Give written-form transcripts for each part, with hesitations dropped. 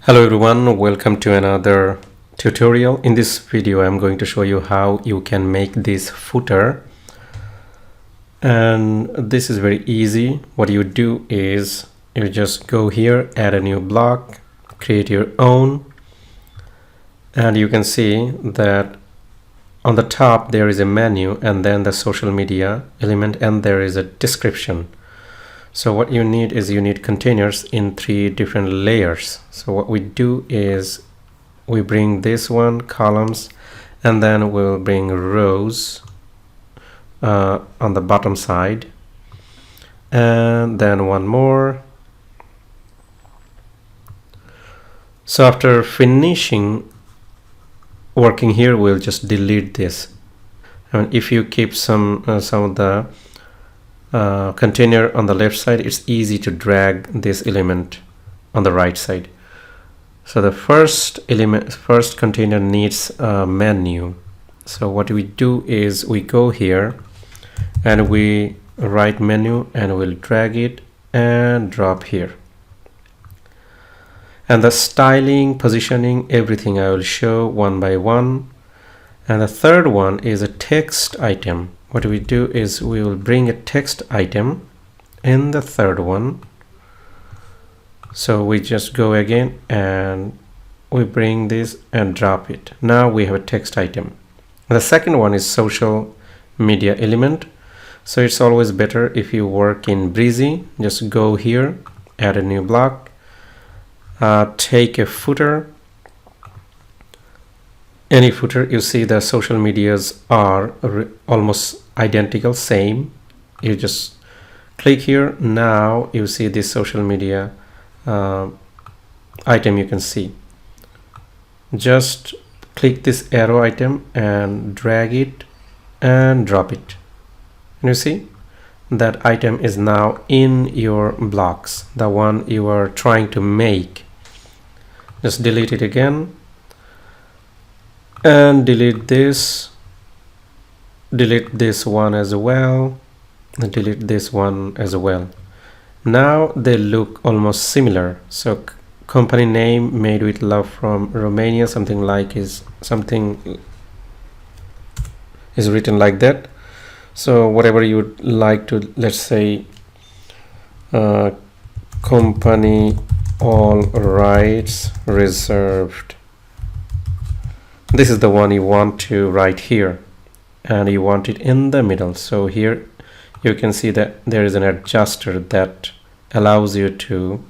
Hello everyone, welcome to another tutorial. In this video I'm going to show you how you can make this footer, and this is very easy. What you do is you just go here, add a new block, create your own, and you can see that on the top there is a menu and then the social media element, and there is a description. So what you need is you need containers in 3 different layers. So what we do is we bring this one, columns, and then we'll bring rows on the bottom side, and then one more. So after finishing working here, we'll just delete this. And if you keep some of the container on the left side, it's easy to drag this element on the right side. So the first container needs a menu. So what we do is we go here and we write menu and we'll drag it and drop here. And the styling, positioning, everything I will show one by one. And the third one is a text item. What we do is we will bring a text item in the third one. So we just go again and we bring this and drop it. Now we have a text item. The second one is social media element. So it's always better if you work in Brizy. Just go here, add a new block, take a footer. Any footer, you see the social medias are almost identical, same. You just click here. Now you see this social media item. You can see, just click this arrow item and drag it and drop it, and you see that item is now in your blocks, the one you are trying to make. Just delete it again and delete this one as well, and delete this one as well. Now they look almost similar. So company name, made with love from Romania, something is written like that. So whatever you would like to, let's say company, all rights reserved. This is the one you want to write here, and you want it in the middle. So here you can see that there is an adjuster that allows you to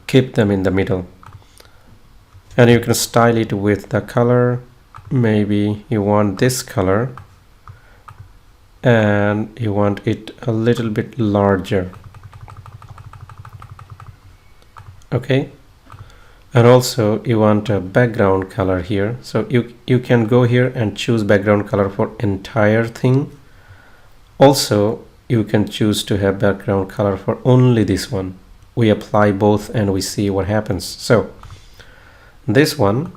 keep them in the middle, and you can style it with the color. Maybe you want this color and you want it a little bit larger. Okay, and also you want a background color here. So you can go here and choose background color for entire thing. Also you can choose to have background color for only this one. We apply both and we see what happens. So this one,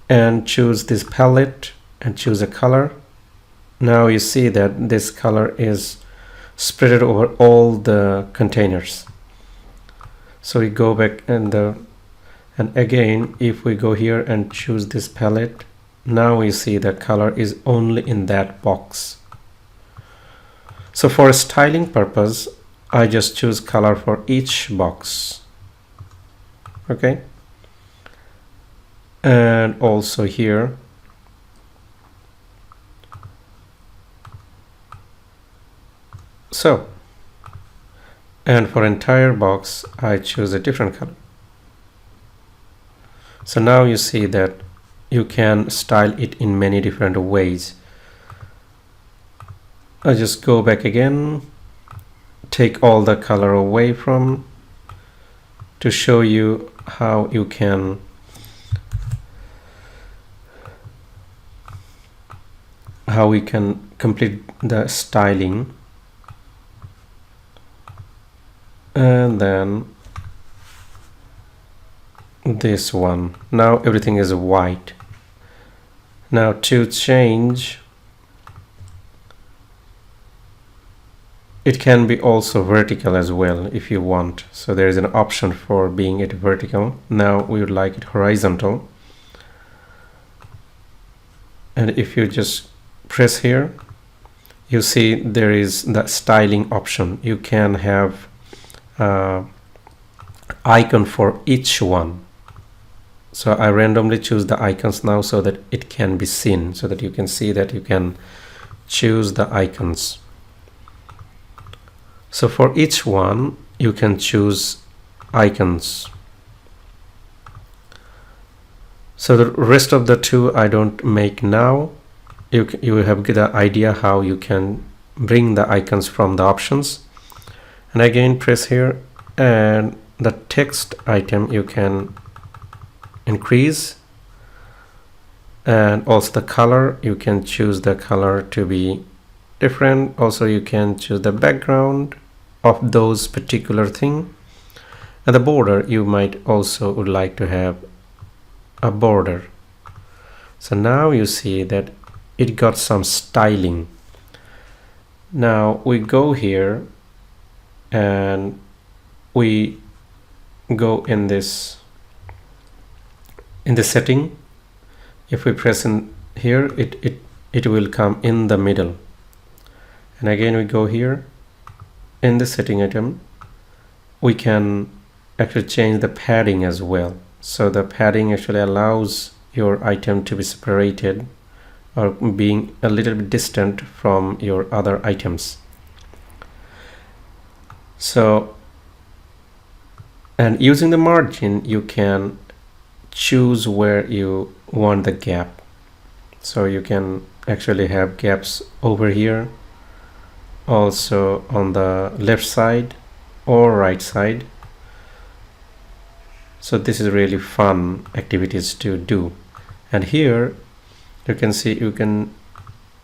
and choose this palette and choose a color. Now you see that this color is spread over all the containers. So we go back and again, if we go here and choose this palette, now we see the color is only in that box. So for styling purpose, I just choose color for each box. Okay, and also here so, and for entire box I choose a different color. So now you see that you can style it in many different ways. I just go back again, take all the color away from, to show you how you can we can complete the styling. And then this one, now everything is white. Now to change It can be also vertical as well if you want. So there is an option for being it vertical. Now we would like it horizontal. And if you just press here, you see there is the styling option. You can have icon for each one. So I randomly choose the icons now so that it can be seen, so that you can see that you can choose the icons. So for each one you can choose icons. So the rest of the two I don't make now. You have the idea how you can bring the icons from the options. And again press here, and the text item you can increase, and also the color, you can choose the color to be different. Also you can choose the background of those particular thing, and the border you might also would like to have a border. So now you see that it got some styling. Now we go here and we go in this setting. If we press in here, it will come in the middle. And again we go here in the setting item. We can actually change the padding as well. So the padding actually allows your item to be separated or being a little bit distant from your other items. So, and using the margin you can choose where you want the gap. So you can actually have gaps over here, also on the left side or right side. So this is really fun activities to do. And here you can see you can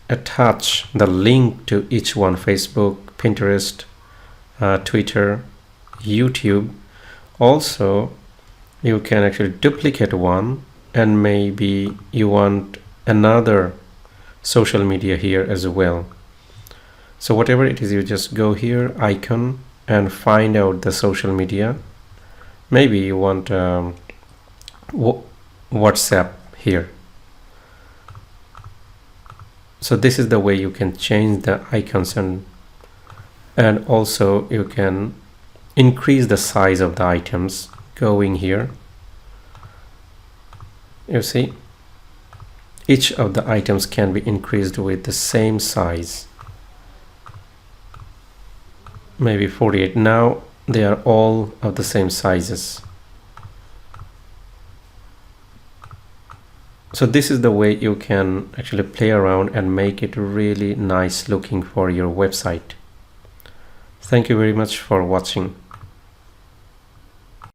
attach the link to each one: Facebook, Pinterest, Twitter, YouTube. Also you can actually duplicate one, and maybe you want another social media here as well. So whatever it is, you just go here, icon, and find out the social media. Maybe you want WhatsApp here. So this is the way you can change the icons, and also you can increase the size of the items. Going here, you see each of the items can be increased with the same size, maybe 48. Now they are all of the same sizes. So this is the way you can actually play around and make it really nice looking for your website. Thank you very much for watching.